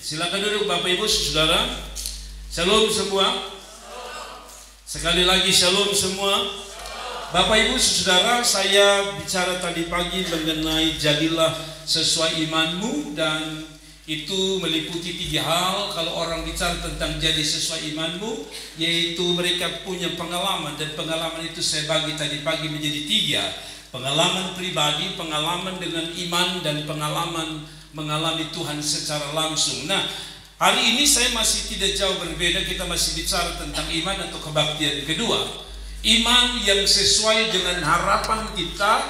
Silakan duduk Bapak Ibu Saudara. Shalom semua. Sekali lagi shalom semua. Bapak Ibu Saudara, saya bicara tadi pagi mengenai jadilah sesuai imanmu, dan itu meliputi 3 hal. Kalau orang bicara tentang jadi sesuai imanmu, yaitu mereka punya pengalaman, dan pengalaman itu saya bagi tadi pagi menjadi 3. Pengalaman pribadi, pengalaman dengan iman, dan pengalaman mengalami Tuhan secara langsung. Nah, hari ini saya masih tidak jauh berbeda. Kita masih bicara tentang iman atau kebaktian kedua. Iman yang sesuai dengan harapan kita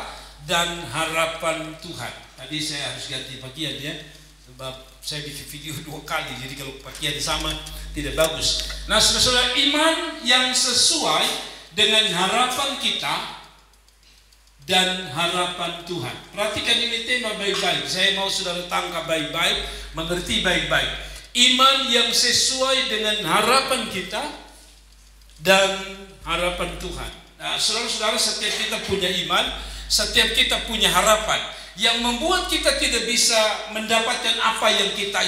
dan harapan Tuhan. Tadi saya harus ganti pakaian ya, sebab saya bikin video 2 kali. Jadi kalau pakaian sama tidak bagus. Nah, saudara-saudara, iman yang sesuai dengan harapan kita dan harapan Tuhan. Perhatikan ini tema baik-baik. Saya mau saudara tangkap baik-baik, mengerti baik-baik. Iman yang sesuai dengan harapan kita dan harapan Tuhan. Nah, saudara-saudara, setiap kita punya iman, setiap kita punya harapan. Yang membuat kita tidak bisa mendapatkan apa yang kita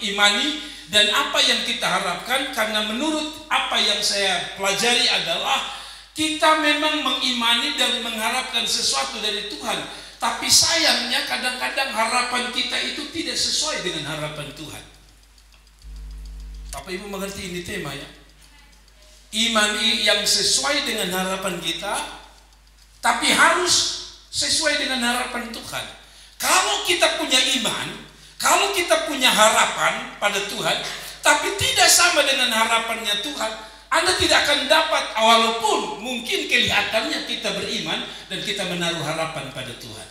imani dan apa yang kita harapkan, karena menurut apa yang saya pelajari adalah kita memang mengimani dan mengharapkan sesuatu dari Tuhan, tapi sayangnya kadang-kadang harapan kita itu tidak sesuai dengan harapan Tuhan. Bapak Ibu mengerti ini tema ya? Iman yang sesuai dengan harapan kita, tapi harus sesuai dengan harapan Tuhan. Kalau kita punya iman, kalau kita punya harapan pada Tuhan, tapi tidak sama dengan harapannya Tuhan, Anda tidak akan dapat, walaupun mungkin kelihatannya kita beriman dan kita menaruh harapan pada Tuhan.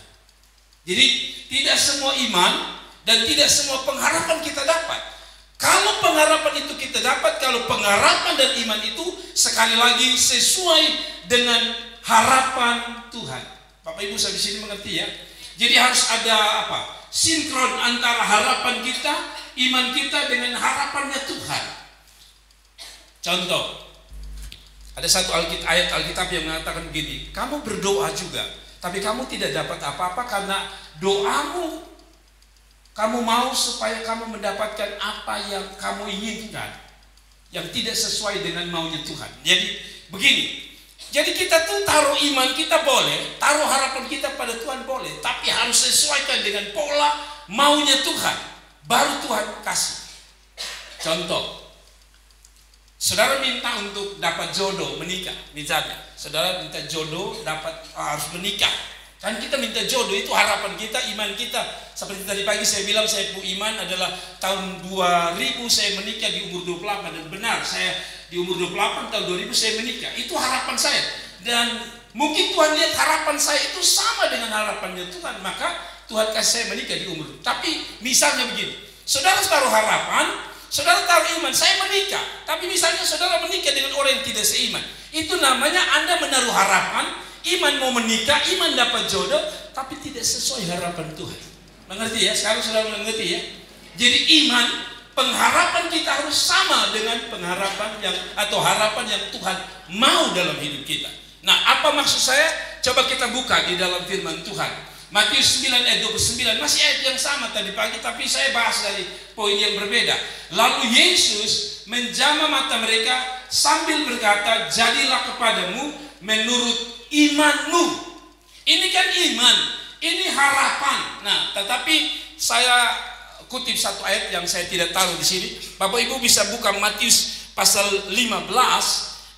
Jadi tidak semua iman dan tidak semua pengharapan kita dapat. Kalau pengharapan itu kita dapat, kalau pengharapan dan iman itu sekali lagi sesuai dengan harapan Tuhan. Bapak Ibu saya di sini mengerti ya. Jadi harus ada apa? Sinkron antara harapan kita, iman kita dengan harapannya Tuhan. Contoh, ada satu ayat Alkitab yang mengatakan begini, kamu berdoa juga, tapi kamu tidak dapat apa-apa karena doamu, kamu mau supaya kamu mendapatkan apa yang kamu inginkan, yang tidak sesuai dengan maunya Tuhan. Jadi begini, jadi kita tuh taruh iman kita boleh, taruh harapan kita pada Tuhan boleh, tapi harus sesuaikan dengan pola maunya Tuhan, baru Tuhan kasih. Contoh, saudara minta untuk dapat jodoh, menikah, misalnya. Saudara minta jodoh, harus menikah. Kan kita minta jodoh, itu harapan kita, iman kita. Seperti tadi pagi saya bilang, saya iman adalah tahun 2000 saya menikah di umur 28. Dan benar, saya di umur 28 tahun 2000 saya menikah. Itu harapan saya. Dan mungkin Tuhan lihat harapan saya itu sama dengan harapannya Tuhan, maka Tuhan kasih saya menikah di umur. Tapi misalnya begini, saudara taruh harapan, saudara taruh iman, saya menikah. Tapi misalnya saudara menikah dengan orang yang tidak seiman, itu namanya Anda menaruh harapan, iman mau menikah, iman dapat jodoh, tapi tidak sesuai harapan Tuhan. Mengerti ya? Sekarang saudara mengerti ya? Jadi iman, pengharapan kita harus sama dengan pengharapan yang atau harapan yang Tuhan mau dalam hidup kita. Nah, apa maksud saya? Coba kita buka di dalam firman Tuhan. Matius 9 ayat 29, masih ayat yang sama tadi pagi, tapi saya bahas dari poin yang berbeda. Lalu Yesus menjamah mata mereka sambil berkata, jadilah kepadamu menurut imanmu. Ini kan iman, ini harapan. Nah, tetapi saya kutip satu ayat yang saya tidak taruh di sini. Bapak Ibu bisa buka Matius pasal 15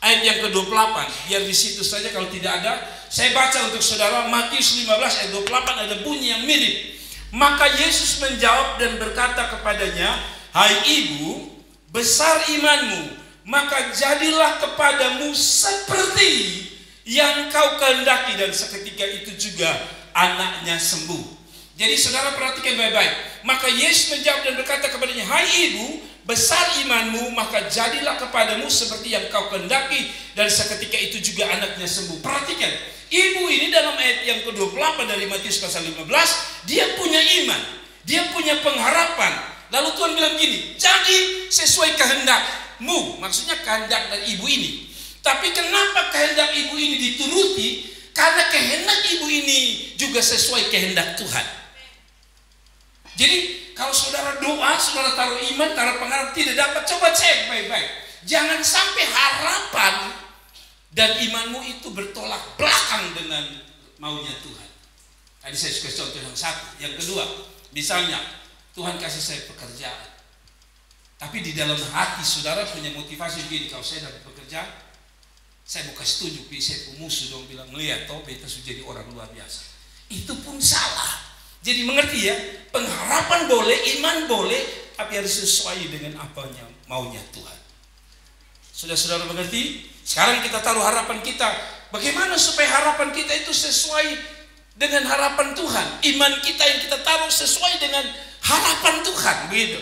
ayat yang ke-28. Biar di situ saja, kalau tidak ada saya baca untuk saudara. Matius 15 ayat 28 ada bunyi yang mirip. Maka Yesus menjawab dan berkata kepadanya, hai ibu, besar imanmu, maka jadilah kepadamu seperti yang kau kehendaki, dan seketika itu juga anaknya sembuh. Jadi saudara perhatikan baik-baik. Maka Yesus menjawab dan berkata kepadanya, hai ibu, besar imanmu, maka jadilah kepadamu seperti yang kau kehendaki, dan seketika itu juga anaknya sembuh. Perhatikan, ibu ini dalam ayat yang ke-28 dari Matius pasal 15, dia punya iman, dia punya pengharapan. Lalu Tuhan bilang gini, jadi sesuai kehendakmu, maksudnya kehendak dari ibu ini. Tapi kenapa kehendak ibu ini dituruti? Karena kehendak ibu ini juga sesuai kehendak Tuhan. Jadi kalau saudara doa, saudara taruh iman, taruh pengharapan tidak dapat, coba cek baik-baik. Jangan sampai harapan dan imanmu itu bertolak belakang dengan maunya Tuhan. Tadi saya suka contoh yang satu. Yang kedua, misalnya Tuhan kasih saya pekerjaan, tapi di dalam hati saudara punya motivasi begini, kalau saya dapat pekerjaan, saya mau kasih tunjuk, saya musuh dong bilang, melihat toh beta sudah jadi orang luar biasa. Itu pun salah. Jadi mengerti ya, pengharapan boleh, iman boleh, tapi harus sesuai dengan apanya maunya Tuhan. Sudah saudara mengerti? Sekarang kita taruh harapan kita. Bagaimana supaya harapan kita itu sesuai dengan harapan Tuhan? Iman kita yang kita taruh sesuai dengan harapan Tuhan, begitu.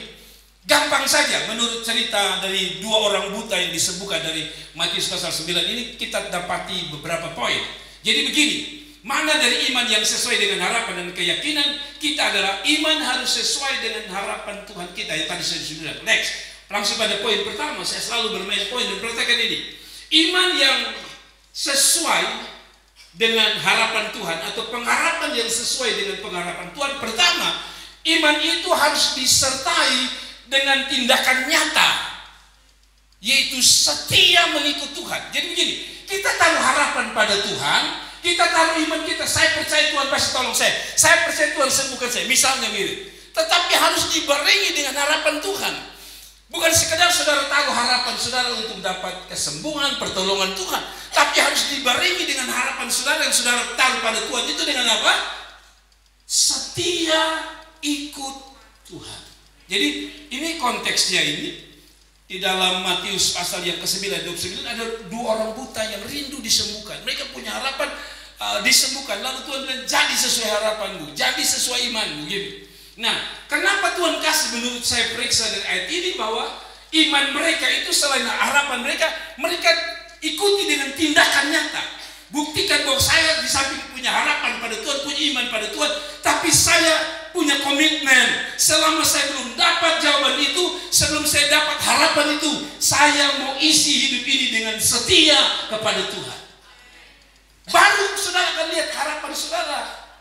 Gampang saja, menurut cerita dari dua orang buta yang disembuhkan dari Matius pasal 9 ini, kita dapati beberapa poin. Jadi begini, mana dari iman yang sesuai dengan harapan dan keyakinan kita adalah iman harus sesuai dengan harapan Tuhan kita yang tadi saya sudah bilang. Next, langsung pada poin pertama. Saya selalu bermain poin dan perhatikan ini. Iman yang sesuai dengan harapan Tuhan atau pengharapan yang sesuai dengan pengharapan Tuhan. Pertama, iman itu harus disertai dengan tindakan nyata, yaitu setia mengikut Tuhan. Jadi begini, kita taruh harapan pada Tuhan, kita taruh iman kita, saya percaya Tuhan pasti tolong saya percaya Tuhan sembuhkan saya, misalnya gitu. Tetapi harus dibarengi dengan harapan Tuhan. Bukan sekedar saudara taruh harapan saudara untuk dapat kesembuhan, pertolongan Tuhan, tapi harus dibarengi dengan harapan saudara yang saudara taruh pada Tuhan. Itu dengan apa? Setia ikut Tuhan. Jadi ini konteksnya ini. Di dalam Matius pasal yang ke-9 29 ada dua orang buta yang rindu disembuhkan. Mereka punya harapan disembuhkan. Lalu Tuhan bilang, jadi sesuai harapanmu, jadi sesuai imanmu gitu. Nah, kenapa Tuhan kasih, menurut saya periksa dari ayat ini, bahwa iman mereka itu selain harapan mereka ikuti dengan tindakan nyata. Buktikan bahwa saya di samping punya harapan pada Tuhan, punya iman pada Tuhan, tapi saya punya komitmen. Selama saya belum dapat jawaban itu, sebelum saya dapat harapan itu, saya mau isi hidup ini dengan setia kepada Tuhan. Baru saudara akan lihat harapan saudara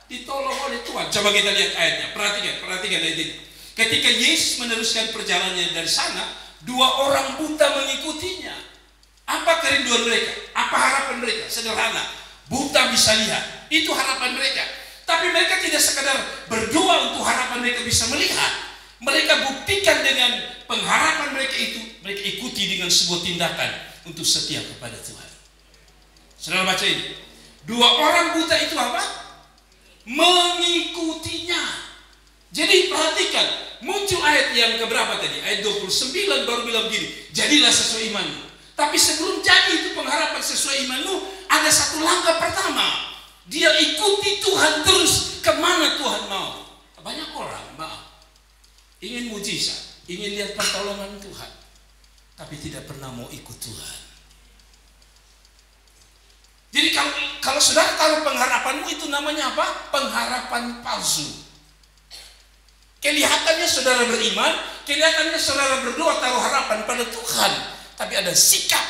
ditolong oleh Tuhan. Coba kita lihat ayatnya, perhatikan ayat ini. Ketika Yesus meneruskan perjalanannya dari sana, dua orang buta mengikutinya. Apa kerinduan mereka? Apa harapan mereka? Sederhana, buta bisa lihat, itu harapan mereka. Tapi mereka tidak sekadar berdoa untuk harapan mereka bisa melihat. Mereka buktikan dengan pengharapan mereka itu, mereka ikuti dengan sebuah tindakan untuk setia kepada Tuhan. Saudara baca ini, dua orang buta itu apa? Mengikutinya. Jadi perhatikan, muncul ayat yang keberapa tadi? Ayat 29 baru bilang begini, jadilah sesuai imanmu. Tapi sebelum jadi itu pengharapan sesuai imanmu, ada satu langkah pertama. Dia ikuti Tuhan terus kemana Tuhan mau. Banyak orang, maaf, ingin mujizat, ingin lihat pertolongan Tuhan, tapi tidak pernah mau ikut Tuhan. Jadi kalau saudara taruh pengharapanmu, itu namanya apa? Pengharapan palsu. Kelihatannya saudara beriman, kelihatannya saudara berdoa taruh harapan pada Tuhan, tapi ada sikap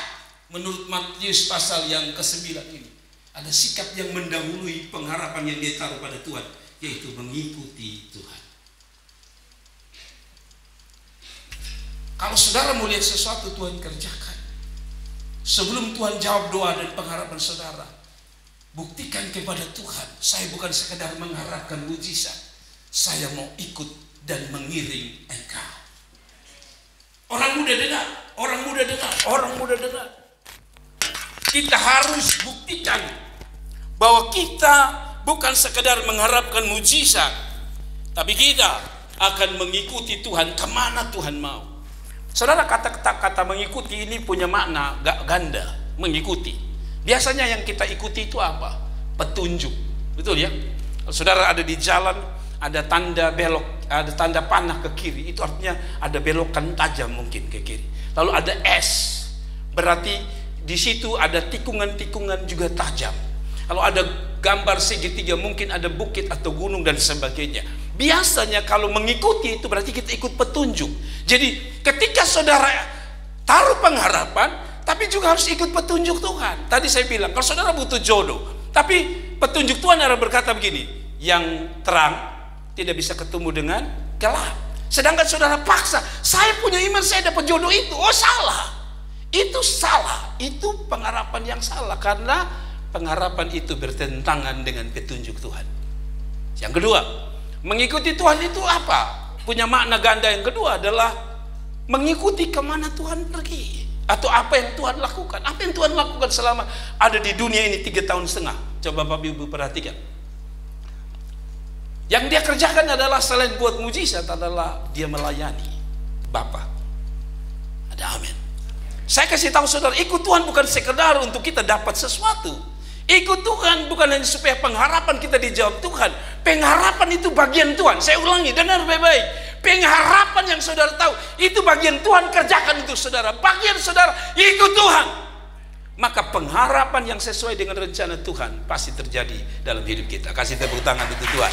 menurut Matius pasal yang ke-9 ini. Ada sikap yang mendahului pengharapan yang dia taruh pada Tuhan, yaitu mengikuti Tuhan. Kalau saudara mau lihat sesuatu Tuhan kerjakan, sebelum Tuhan jawab doa dan pengharapan saudara, buktikan kepada Tuhan, saya bukan sekedar mengharapkan mujizat, saya mau ikut dan mengiring engkau. Orang muda dengar, orang muda dengar, orang muda dengar. Kita harus buktikan bahwa kita bukan sekedar mengharapkan mujizat, tapi kita akan mengikuti Tuhan kemana Tuhan mau. Saudara, kata mengikuti ini punya makna gak ganda. Mengikuti, biasanya yang kita ikuti itu apa? Petunjuk, betul ya? Kalau saudara ada di jalan, ada tanda belok, ada tanda panah ke kiri, itu artinya ada belokan tajam mungkin ke kiri. Lalu ada S, berarti di situ ada tikungan-tikungan juga tajam. Kalau ada gambar segitiga, mungkin ada bukit atau gunung dan sebagainya. Biasanya kalau mengikuti itu berarti kita ikut petunjuk. Jadi ketika saudara taruh pengharapan, tapi juga harus ikut petunjuk Tuhan. Tadi saya bilang, kalau saudara butuh jodoh, tapi petunjuk Tuhan ada berkata begini, yang terang tidak bisa ketemu dengan gelap. Sedangkan saudara paksa, saya punya iman, saya dapat jodoh itu. Oh, salah. Itu salah. Itu pengharapan yang salah, karena pengharapan itu bertentangan dengan petunjuk Tuhan. Yang kedua, mengikuti Tuhan itu apa? Punya makna ganda. Yang kedua adalah mengikuti kemana Tuhan pergi, atau apa yang Tuhan lakukan. Apa yang Tuhan lakukan selama ada di dunia ini 3,5 tahun. Coba Bapak Ibu perhatikan. Yang dia kerjakan adalah selain buat mujizat, adalah dia melayani Bapa. Ada amin. Saya kasih tahu saudara, ikut Tuhan bukan sekedar untuk kita dapat sesuatu. Ikut Tuhan bukan hanya supaya pengharapan kita dijawab Tuhan. Pengharapan itu bagian Tuhan. Saya ulangi, dengar baik-baik. Pengharapan yang saudara tahu, itu bagian Tuhan kerjakan untuk saudara. Bagian saudara, ikut Tuhan. Maka pengharapan yang sesuai dengan rencana Tuhan pasti terjadi dalam hidup kita. Kasih tepuk tangan untuk Tuhan.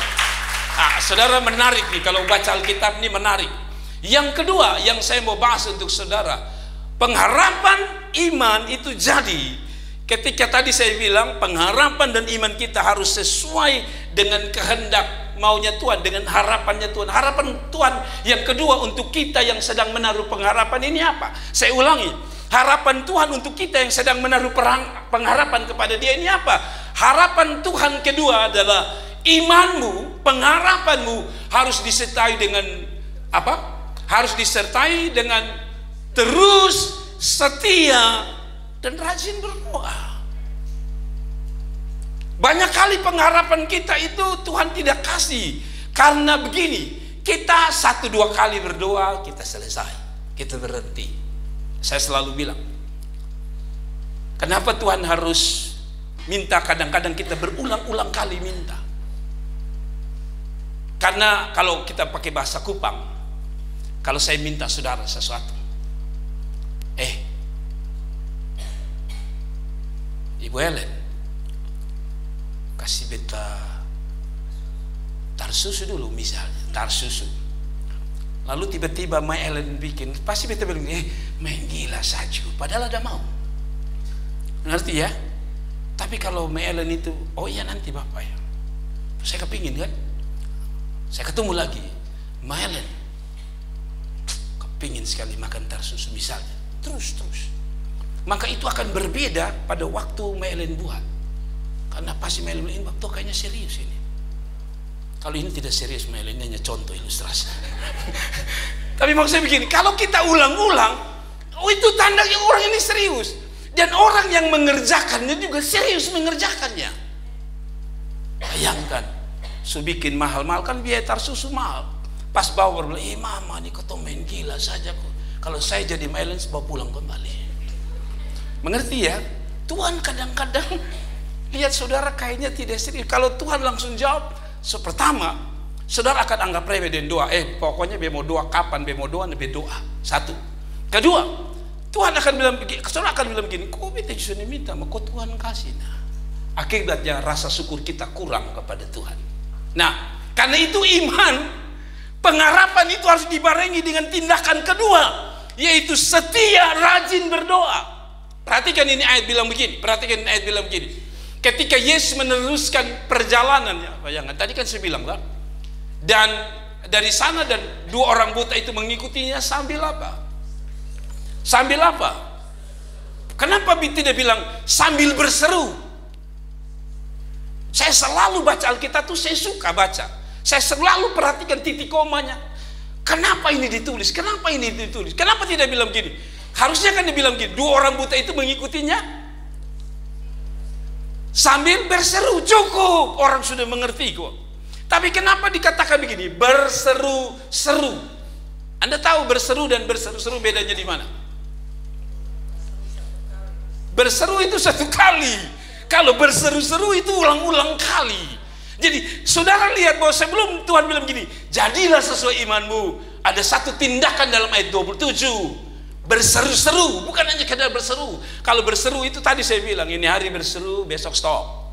Saudara, menarik nih kalau baca Alkitab ini, menarik. Yang kedua yang saya mau bahas untuk saudara, pengharapan iman itu jadi ketika tadi saya bilang pengharapan dan iman kita harus sesuai dengan kehendak maunya Tuhan, dengan harapannya Tuhan. Harapan Tuhan yang kedua untuk kita yang sedang menaruh pengharapan ini apa? Saya ulangi, harapan Tuhan untuk kita yang sedang menaruh pengharapan kepada Dia ini apa? Harapan Tuhan kedua adalah imanmu, pengharapanmu harus disertai dengan apa? Harus disertai dengan terus setia dan rajin berdoa. Banyak kali pengharapan kita itu Tuhan tidak kasih karena begini, kita 1-2 kali berdoa kita selesai, kita berhenti. Saya selalu bilang, kenapa Tuhan harus minta? Kadang-kadang kita berulang-ulang kali minta. Karena kalau kita pakai bahasa Kupang, kalau saya minta saudara sesuatu, Ibu Ellen, kasih beta tar susu dulu misalnya, tar susu. Lalu tiba-tiba Ma Ellen bikin, pasti beta bilang, main gila saja, padahal ada mau. Ngerti ya? Tapi kalau Ma Ellen itu, oh iya nanti Bapak ya, saya kepingin kan, saya ketemu lagi, Ma Ellen, kepingin sekali makan tar susu misalnya, terus. Maka itu akan berbeda pada waktu Ma Ellen buat. Karena pasti Ma Ellen ini waktu kayaknya serius ini. Kalau ini tidak serius, Ma Ellen hanya contoh ilustrasi. Tapi maksud saya begini, kalau kita ulang-ulang, itu tandanya orang ini serius. Dan orang yang mengerjakannya juga serius mengerjakannya. Bayangkan, bikin mahal-mahal kan biaya tar susu mahal. Pas bawa bilang, mama nih kau main gila saja kok. Kalau saya jadi Ma Ellen, bawa pulang kembali. Mengerti ya? Tuhan kadang-kadang lihat saudara kayaknya tidak serius. Kalau Tuhan langsung jawab, pertama, saudara akan anggap remeh dan doa. Pokoknya be mau doa kapan, be mau doa, be doa. Satu. Kedua, Tuhan akan bilang begini, saudara akan bilang begini, kok beta justru minta, kok Tuhan kasih. Nah, akibatnya rasa syukur kita kurang kepada Tuhan. Nah, karena itu iman, pengharapan itu harus dibarengi dengan tindakan kedua, yaitu setia, rajin berdoa. Perhatikan ini ayat bilang begini, ketika Yesus meneruskan perjalanannya, bayangkan tadi kan saya bilang kan, dan dari sana dan 2 orang buta itu mengikutinya sambil apa? Sambil apa? Kenapa tidak bilang sambil berseru? Saya selalu baca Alkitab tuh, saya suka baca. Saya selalu perhatikan titik komanya. Kenapa ini ditulis? Kenapa ini ditulis? Kenapa tidak bilang gini? Harusnya kan dibilang gini, 2 orang buta itu mengikutinya sambil berseru. Cukup, orang sudah mengerti kok. Tapi kenapa dikatakan begini, berseru-seru? Anda tahu berseru dan berseru-seru bedanya di mana? Berseru itu 1 kali. Kalau berseru-seru itu ulang-ulang kali. Jadi saudara lihat bahwa sebelum Tuhan bilang gini, jadilah sesuai imanmu, ada 1 tindakan dalam ayat 27. Berseru-seru, bukan hanya sekedar berseru. Kalau berseru itu tadi saya bilang, ini hari berseru, besok stop.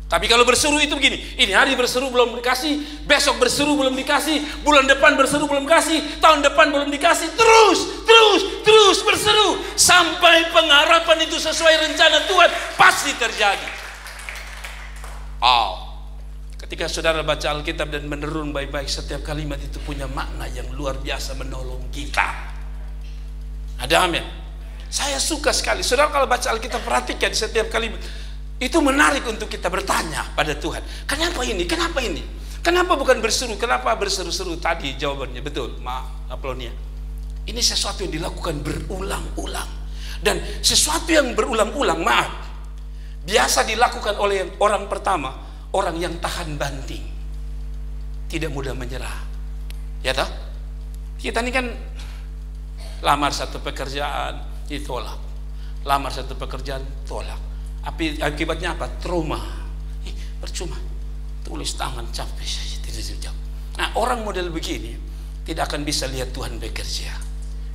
Tapi kalau berseru itu begini, ini hari berseru belum dikasih, besok berseru belum dikasih, bulan depan berseru belum dikasih, tahun depan belum dikasih, terus berseru sampai pengharapan itu sesuai rencana Tuhan pasti terjadi. Ketika saudara baca Alkitab dan menerun baik-baik, setiap kalimat itu punya makna yang luar biasa menolong kita. Ada amin? Saya suka sekali. Saudara kalau baca Alkitab, perhatikan setiap kalimat. Itu menarik untuk kita bertanya pada Tuhan. Kenapa ini? Kenapa ini? Kenapa bukan berseru? Kenapa berseru-seru? Tadi jawabannya betul, Apolonia. Ini sesuatu yang dilakukan berulang-ulang. Dan sesuatu yang berulang-ulang, biasa dilakukan oleh orang pertama, orang yang tahan banting, tidak mudah menyerah. Ya toh? Kita ini kan lamar satu pekerjaan, ditolak. Lamar satu pekerjaan, tolak. Akibatnya apa? Trauma. Percuma. Tulis tangan capek saja, tidak jawab. Nah, orang model begini tidak akan bisa lihat Tuhan bekerja.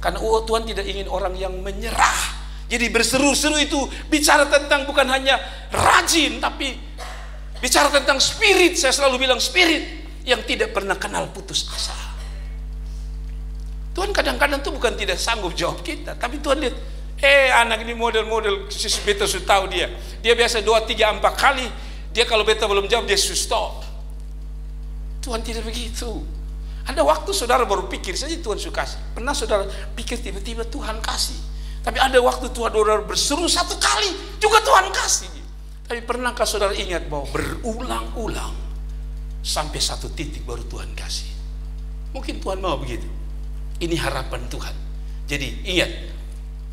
Karena Tuhan tidak ingin orang yang menyerah. Jadi berseru-seru itu bicara tentang bukan hanya rajin, tapi bicara tentang spirit. Saya selalu bilang spirit yang tidak pernah kenal putus asa. Tuhan kadang-kadang tuh bukan tidak sanggup jawab kita, tapi Tuhan lihat, anak ini model-model, beta sudah tahu dia biasa 2, 3, 4 kali, dia kalau beta belum jawab dia stop. Tuhan tidak begitu. Ada waktu saudara baru pikir saja Tuhan suka kasih. Pernah saudara pikir tiba-tiba Tuhan kasih. Tapi ada waktu Tuhan saudara berseru 1 kali juga Tuhan kasih. Tapi pernahkah saudara ingat bahwa berulang-ulang sampai 1 titik baru Tuhan kasih? Mungkin Tuhan mau begitu. Ini harapan Tuhan. Jadi ingat,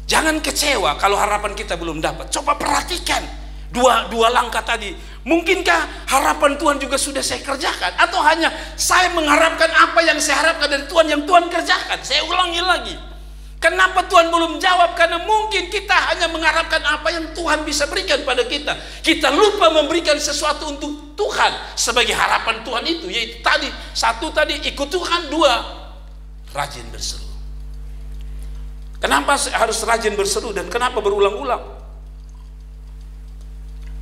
jangan kecewa kalau harapan kita belum dapat. Coba perhatikan dua langkah tadi. Mungkinkah harapan Tuhan juga sudah saya kerjakan, atau hanya saya mengharapkan apa yang saya harapkan dari Tuhan yang Tuhan kerjakan? Saya ulangi lagi. Kenapa Tuhan belum jawab? Karena mungkin kita hanya mengharapkan apa yang Tuhan bisa berikan pada kita. Kita lupa memberikan sesuatu untuk Tuhan sebagai harapan Tuhan itu, yaitu tadi, 1 tadi ikut Tuhan, 2 rajin berseru. Kenapa harus rajin berseru dan kenapa berulang-ulang?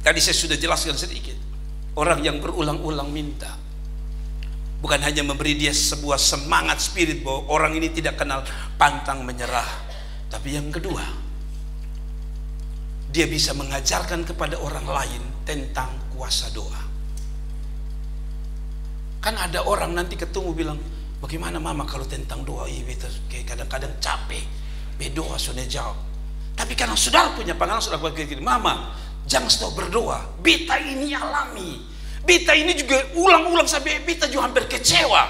Tadi saya sudah jelaskan sedikit. Orang yang berulang-ulang minta, bukan hanya memberi dia sebuah semangat spirit bahwa orang ini tidak kenal pantang menyerah, tapi yang kedua, dia bisa mengajarkan kepada orang lain tentang kuasa doa. Kan ada orang nanti ketemu bilang, bagaimana mama kalau tentang doa? Kayak kadang-kadang capek, berdoa sudah jawab. Tapi karena saudara punya pengalaman, saudara begini, mama jangan stop berdoa. Beta ini alami. Beta ini juga ulang-ulang sampai beta juga hampir kecewa.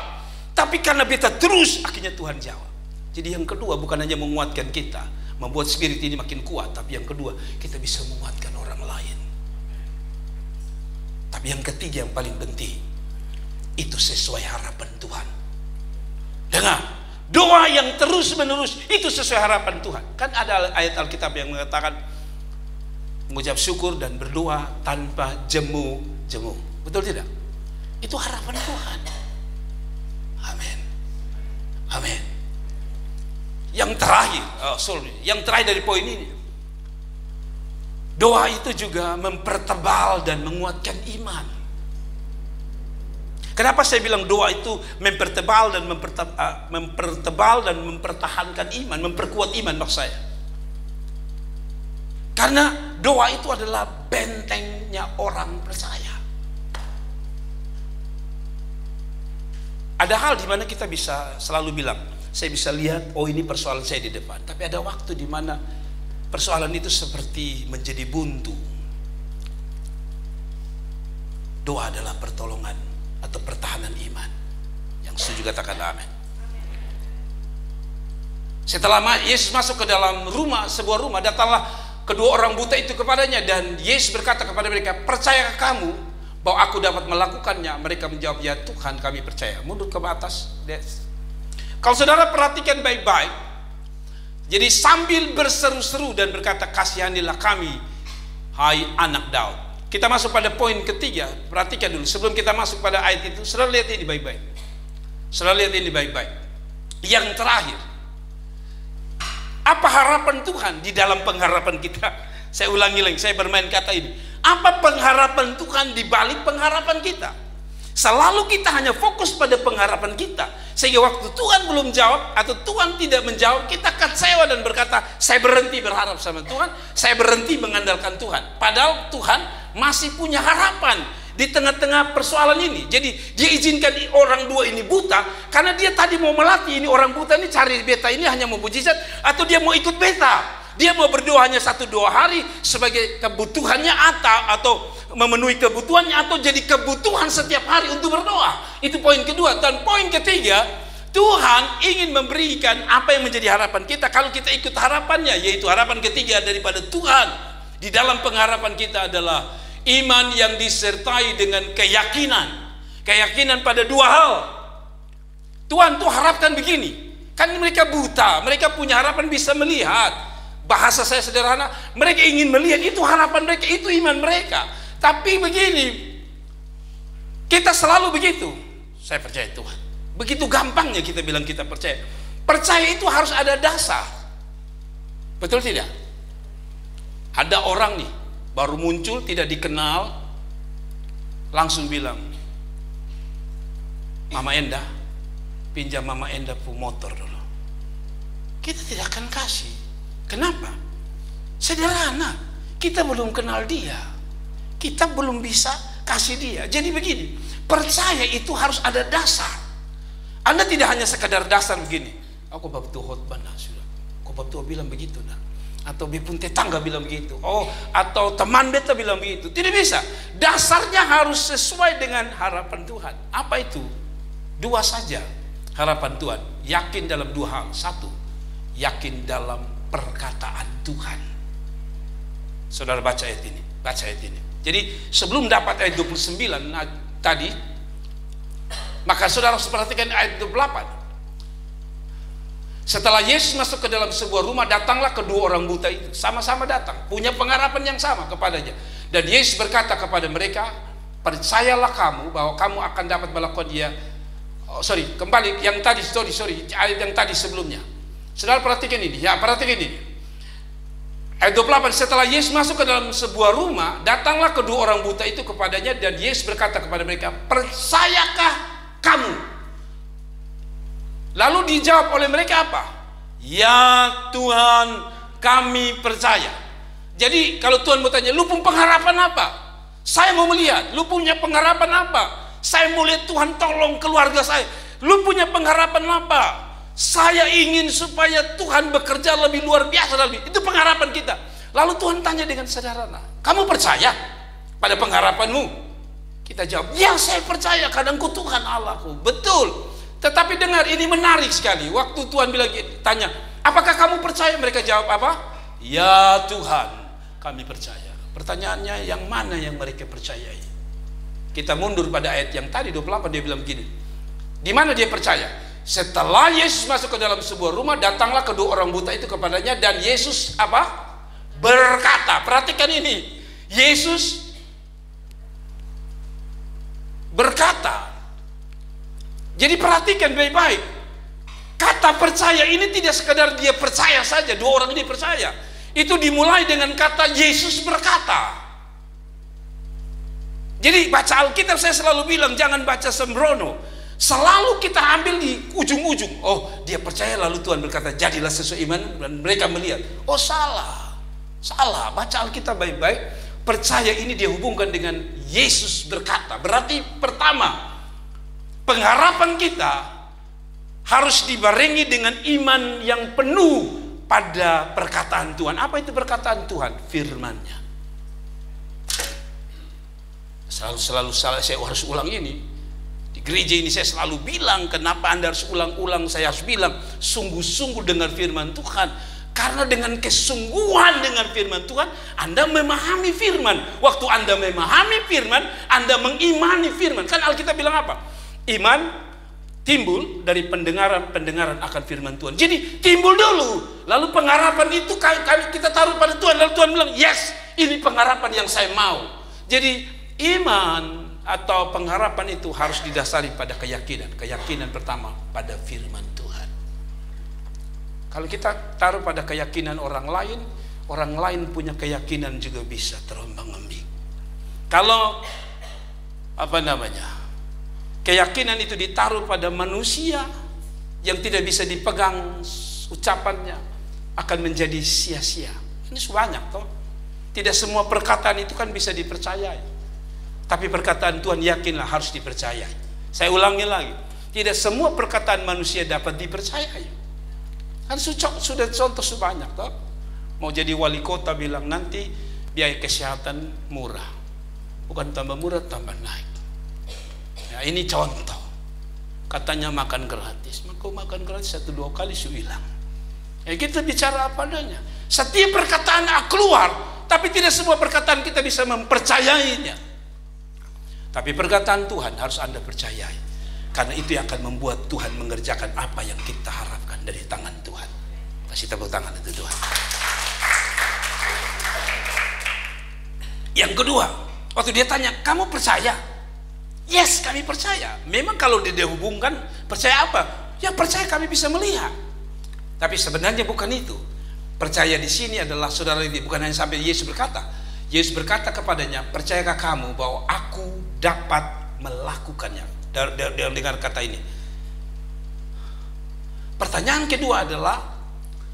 Tapi karena beta terus, akhirnya Tuhan jawab. Jadi yang kedua bukan hanya menguatkan kita, membuat spirit ini makin kuat, tapi yang kedua kita bisa menguatkan orang lain. Tapi yang ketiga yang paling penting, itu sesuai harapan Tuhan. Dengar, doa yang terus menerus itu sesuai harapan Tuhan. Kan ada ayat Alkitab yang mengatakan mengucap syukur dan berdoa tanpa jemu-jemu. Betul tidak? Itu harapan Tuhan. Amin. Amin. Yang terakhir, yang terakhir dari poin ini, doa itu juga mempertebal dan menguatkan iman. Kenapa saya bilang doa itu mempertebal dan mempertahankan iman, memperkuat iman maksud saya? Karena doa itu adalah bentengnya orang percaya. Ada hal di mana kita bisa selalu bilang, saya bisa lihat, oh ini persoalan saya di depan. Tapi ada waktu di mana persoalan itu seperti menjadi buntu. Doa adalah pertolongan atau pertahanan iman. Yang setuju katakan amin. Setelah Yesus masuk ke dalam sebuah rumah, datanglah kedua orang buta itu kepadanya, dan Yesus berkata kepada mereka, percayakah kamu bahwa aku dapat melakukannya? Mereka menjawab, ya Tuhan, kami percaya. Mundur ke atas. Kalau saudara perhatikan baik-baik, jadi sambil berseru-seru dan berkata, kasihanilah kami, hai anak Daud. Kita masuk pada poin ketiga. Perhatikan dulu, sebelum kita masuk pada ayat itu, saudara lihat ini baik-baik. Saudara lihat ini baik-baik. Yang terakhir, apa harapan Tuhan di dalam pengharapan kita? Saya ulangi lagi, saya bermain kata ini. Apa pengharapan Tuhan di balik pengharapan kita? Selalu kita hanya fokus pada pengharapan kita, sehingga waktu Tuhan belum jawab atau Tuhan tidak menjawab, kita kecewa dan berkata, saya berhenti berharap sama Tuhan, saya berhenti mengandalkan Tuhan. Padahal Tuhan masih punya harapan di tengah-tengah persoalan ini. Jadi dia izinkan orang dua ini buta karena dia tadi mau melatih ini orang buta ini cari beta ini hanya mau mujizat atau dia mau ikut beta. Dia mau berdoa hanya 1-2 hari sebagai kebutuhannya atau memenuhi kebutuhannya atau jadi kebutuhan setiap hari untuk berdoa. Itu poin kedua. Dan poin ketiga, Tuhan ingin memberikan apa yang menjadi harapan kita kalau kita ikut harapannya, yaitu harapan ketiga daripada Tuhan. Di dalam pengharapan kita adalah iman yang disertai dengan keyakinan. Keyakinan pada 2 hal. Tuhan tuh harapkan begini. Kan mereka buta, mereka punya harapan bisa melihat. Bahasa saya sederhana, mereka ingin melihat, itu harapan mereka, itu iman mereka. Tapi begini, kita selalu begitu. Saya percaya Tuhan. Begitu gampangnya kita bilang kita percaya. Percaya itu harus ada dasar. Betul tidak? Ada orang nih baru muncul, tidak dikenal, langsung bilang, Mama Enda, pinjam Mama Enda motor dulu. Kita tidak akan kasih. Kenapa? Sederhana, kita belum kenal dia, kita belum bisa kasih dia. Jadi begini, percaya itu harus ada dasar. Anda tidak hanya sekadar dasar begini, aku bab tuh khotbah nah sudah, aku bab tuh bilang begitu nah, atau bipun tetangga bilang begitu, atau teman beta bilang begitu. Tidak bisa. Dasarnya harus sesuai dengan harapan Tuhan. Apa itu? 2 saja harapan Tuhan. Yakin dalam 2 hal. 1, yakin dalam perkataan Tuhan. Saudara baca ayat ini, baca ayat ini. Jadi sebelum dapat ayat 29 tadi, maka saudara harus perhatikan ayat 28. Setelah Yesus masuk ke dalam sebuah rumah, datanglah kedua orang buta itu, sama-sama datang, punya pengharapan yang sama kepadanya. Dan Yesus berkata kepada mereka, percayalah kamu bahwa kamu akan dapat melakukan dia. Kembali yang tadi, ayat yang tadi sebelumnya. Saudara perhatikan ini, ya perhatikan ini. Ayat 28, setelah Yesus masuk ke dalam sebuah rumah, datanglah kedua orang buta itu kepadanya dan Yesus berkata kepada mereka, percayakah kamu? Lalu dijawab oleh mereka apa? Ya Tuhan, kami percaya. Jadi kalau Tuhan mau tanya, lu punya pengharapan apa? Saya mau melihat, lu punya pengharapan apa? Saya mau lihat Tuhan tolong keluarga saya. Lu punya pengharapan apa? Saya ingin supaya Tuhan bekerja lebih luar biasa lebih. Itu pengharapan kita. Lalu Tuhan tanya dengan sederhana, kamu percaya pada pengharapanmu? Kita jawab, ya saya percaya karena Engkau Tuhan Allahku. Betul. Tetapi dengar, ini menarik sekali. Waktu Tuhan bilang tanya, apakah kamu percaya? Mereka jawab apa? Ya Tuhan, kami percaya. Pertanyaannya, yang mana yang mereka percayai? Kita mundur pada ayat yang tadi 28, dia bilang begini. Di mana dia percaya? Setelah Yesus masuk ke dalam sebuah rumah, datanglah kedua orang buta itu kepadanya dan Yesus apa? Berkata. Perhatikan ini. Yesus berkata. Jadi perhatikan baik-baik. Kata percaya ini tidak sekadar dia percaya saja, dua orang ini percaya. Itu dimulai dengan kata Yesus berkata. Jadi baca Alkitab saya selalu bilang jangan baca sembrono. Selalu kita ambil di ujung-ujung. Oh, dia percaya lalu Tuhan berkata jadilah sesuai iman dan mereka melihat. Oh, salah. Salah. Baca Alkitab baik-baik. Percaya ini dia hubungkan dengan Yesus berkata. Berarti pertama, pengharapan kita harus dibarengi dengan iman yang penuh pada perkataan Tuhan. Apa itu perkataan Tuhan? Firman-Nya. Selalu saya harus ulang ini. Di gereja ini saya selalu bilang, kenapa Anda harus ulang-ulang? Saya harus bilang, sungguh-sungguh dengar firman Tuhan. Karena dengan kesungguhan dengan firman Tuhan, Anda memahami firman. Waktu Anda memahami firman, Anda mengimani firman. Kan Alkitab bilang apa? Iman timbul dari pendengaran akan firman Tuhan. Jadi timbul dulu, lalu pengharapan itu kita taruh pada Tuhan. Lalu Tuhan bilang, yes, ini pengharapan yang saya mau. Jadi iman atau pengharapan itu harus didasari pada keyakinan. Keyakinan pertama pada firman Tuhan. Kalau kita taruh pada keyakinan orang lain punya keyakinan juga bisa terombang-ambing. Kalau keyakinan itu ditaruh pada manusia yang tidak bisa dipegang ucapannya, akan menjadi sia-sia. Ini banyak toh. Tidak semua perkataan itu kan bisa dipercayai. Tapi perkataan Tuhan yakinlah harus dipercayai. Saya ulangi lagi, tidak semua perkataan manusia dapat dipercayai. Kan sudah contoh sebanyak toh. Mau jadi wali kota bilang nanti biaya kesehatan murah, bukan tambah murah tambah naik. Ya, ini contoh. Katanya makan gratis, maka makan gratis 1-2 kali sudah hilang. Ya, kita bicara apa adanya. Setiap perkataan keluar, tapi tidak semua perkataan kita bisa mempercayainya. Tapi perkataan Tuhan harus Anda percayai, karena itu yang akan membuat Tuhan mengerjakan apa yang kita harapkan dari tangan Tuhan. Kasih tepuk tangan itu Tuhan. Yang kedua, waktu dia tanya, kamu percaya? Yes, kami percaya. Memang kalau dia hubungkan, percaya apa? Ya percaya kami bisa melihat. Tapi sebenarnya bukan itu. Percaya di sini adalah saudara ini, bukan hanya sampai Yesus berkata. Yesus berkata kepadanya, percayakah kamu bahwa aku dapat melakukannya? Dengar kata ini. Pertanyaan kedua adalah,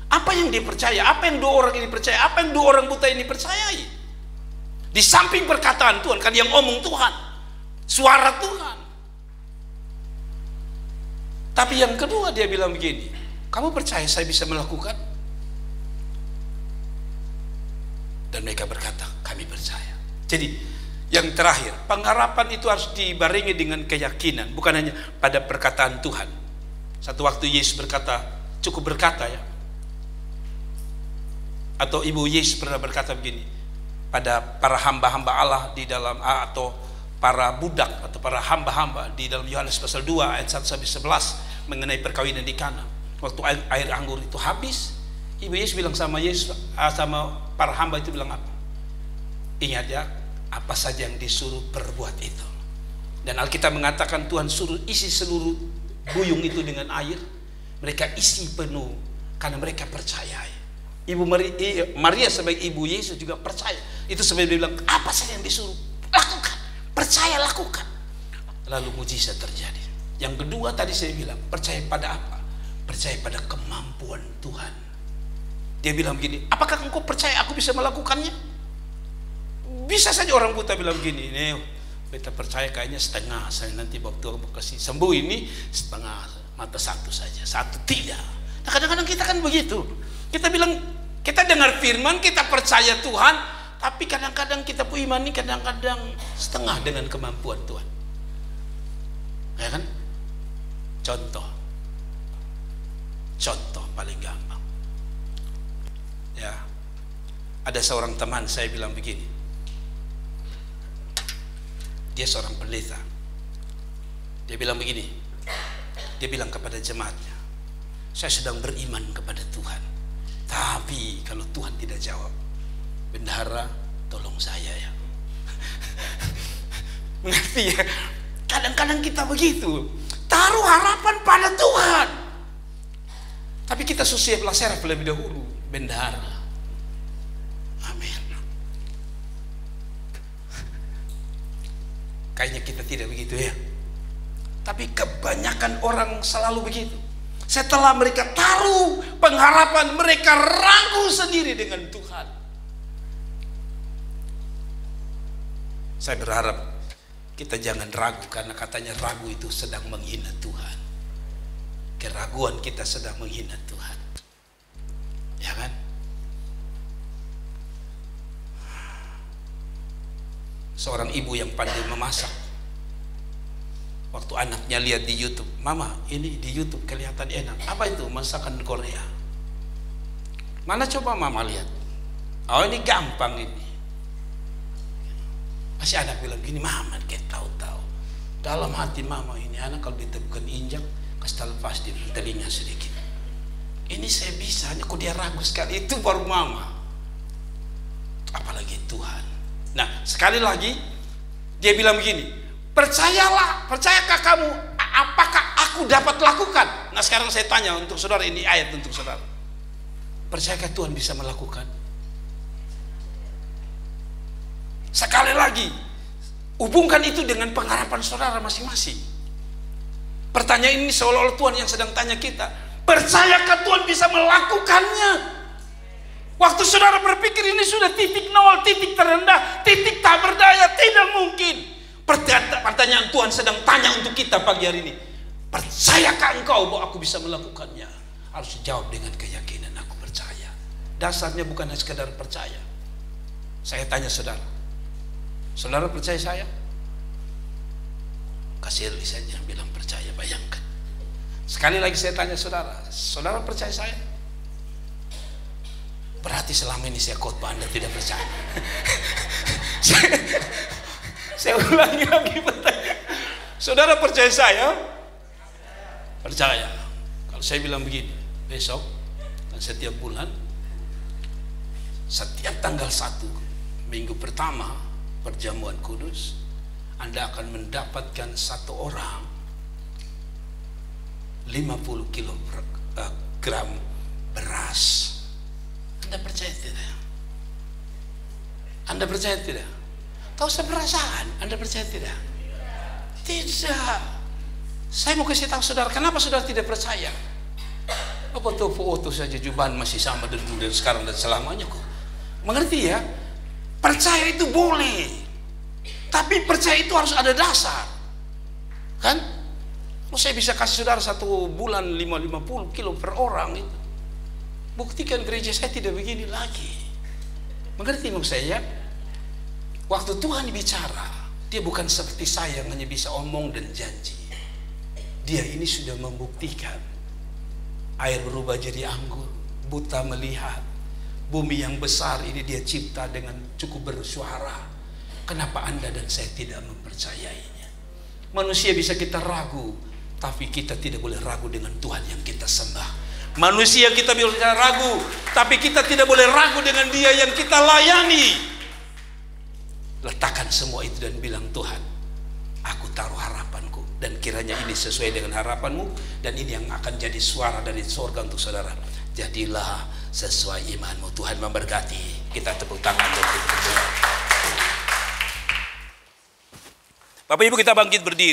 apa yang dia percaya? Apa yang 2 orang ini percaya? Apa yang 2 orang buta ini percayai? Di samping perkataan Tuhan, kan yang ngomong Tuhan, suara Tuhan. Tapi yang kedua dia bilang begini, kamu percaya saya bisa melakukan? Dan mereka berkata, kami percaya. Jadi yang terakhir, pengharapan itu harus dibarengi dengan keyakinan, bukan hanya pada perkataan Tuhan. Satu waktu Yesus berkata, cukup berkata ya, atau Ibu Yesus pernah berkata begini, pada para hamba-hamba Allah di dalam, atau para budak atau para hamba-hamba di dalam Yohanes pasal 2 ayat 1-11 mengenai perkawinan di Kana. Waktu air anggur itu habis, Ibu Yesus bilang sama Yesus, sama para hamba itu bilang apa? Ingat ya, apa saja yang disuruh perbuat itu. Dan Alkitab mengatakan Tuhan suruh isi seluruh buyung itu dengan air. Mereka isi penuh karena mereka percaya. Ibu Maria sebagai ibu Yesus juga percaya. Itu sebenarnya dia bilang, apa saja yang disuruh lakukan, percaya lakukan. Lalu mujizat terjadi. Yang kedua tadi saya bilang, percaya pada apa? Percaya pada kemampuan Tuhan. Dia bilang begini, apakah engkau percaya aku bisa melakukannya? Bisa saja orang buta bilang begini, nih kita percaya kayaknya setengah, saya nanti waktu kasih sembuh ini setengah, mata satu saja, satu tidak. Nah kadang-kadang kita kan begitu. Kita bilang, kita dengar firman, kita percaya Tuhan, tapi kadang-kadang kita punya iman ini kadang-kadang setengah dengan kemampuan Tuhan. Ya kan? Contoh paling gampang. Ya, ada seorang teman saya bilang begini. Dia seorang pendeta. Dia bilang begini. Dia bilang kepada jemaatnya, saya sedang beriman kepada Tuhan. Tapi kalau Tuhan tidak jawab, bendahara tolong saya ya. Mengerti ya? Kadang-kadang kita begitu. Taruh harapan pada Tuhan. Tapi kita susah belasera lebih dahulu. Bendahara. Amin. Kayaknya kita tidak begitu ya. Tapi kebanyakan orang selalu begitu. Setelah mereka taruh pengharapan, mereka ragu sendiri dengan Tuhan. Saya berharap kita jangan ragu, karena katanya ragu itu sedang menghina Tuhan. Keraguan kita sedang menghina Tuhan. Ya kan? Seorang ibu yang pandai memasak, waktu anaknya lihat di YouTube, mama ini di YouTube kelihatan enak. Apa itu? Masakan Korea. Mana coba mama lihat? Oh ini gampang ini. Masih anak bilang gini, mama kayak tahu-tahu. Dalam hati mama ini anak kalau ditemukan injak, kasih lepas di telinga sedikit. Ini saya bisa, ini kok dia ragu sekali. Itu baru mama. Apalagi Tuhan. Nah sekali lagi dia bilang begini, percayalah, percayakah kamu? Apakah aku dapat lakukan? Nah sekarang saya tanya untuk saudara, ini ayat untuk saudara. Percayakah Tuhan bisa melakukan? Sekali lagi, hubungkan itu dengan pengharapan saudara masing-masing. Pertanyaan ini seolah-olah Tuhan yang sedang tanya kita, percayakah Tuhan bisa melakukannya? Waktu saudara berpikir ini sudah titik nol, titik terendah, titik tak berdaya, tidak mungkin. Pertanyaan Tuhan sedang tanya untuk kita pagi hari ini. Percayakah engkau bahwa aku bisa melakukannya? Harus jawab dengan keyakinan, aku percaya. Dasarnya bukan hanya sekedar percaya. Saya tanya saudara, saudara percaya saya? Kasih lisannya bilang percaya, bayangkan. Sekali lagi saya tanya saudara, saudara percaya saya? Berarti selama ini saya khotbah Anda tidak percaya. Saya ulangi lagi pertanyaan. Saudara percaya saya? Percaya. Kalau saya bilang begini, besok dan setiap bulan, setiap tanggal 1 minggu pertama perjamuan kudus, Anda akan mendapatkan satu orang 50 kilogram beras. Anda percaya tidak? Anda percaya tidak? Tahu seberasaan, Anda percaya tidak? Tidak. Saya mau kasih tahu saudara, kenapa saudara tidak percaya? Apa tuh foto saja jubahan masih sama dan dulu dan sekarang dan selamanya kok? Mengerti ya? Percaya itu boleh, tapi percaya itu harus ada dasar, kan? Saya bisa kasih saudara satu bulan 50 kilo per orang itu. Buktikan gereja saya tidak begini lagi. Mengerti maksud saya? Waktu Tuhan bicara, dia bukan seperti saya yang hanya bisa omong dan janji. Dia ini sudah membuktikan. Air berubah jadi anggur, buta melihat. Bumi yang besar ini dia cipta dengan cukup bersuara. Kenapa Anda dan saya tidak mempercayainya? Manusia bisa kita ragu, tapi kita tidak boleh ragu dengan Tuhan yang kita sembah. Manusia kita bisa ragu, tapi kita tidak boleh ragu dengan Dia yang kita layani. Letakkan semua itu dan bilang, Tuhan, aku taruh harapanku, dan kiranya ini sesuai dengan harapanmu, dan ini yang akan jadi suara dari surga untuk saudara. Jadilah sesuai imanmu. Tuhan memberkati. Kita tepuk tangan dan kita berdoa. Bapak Ibu, kita bangkit berdiri.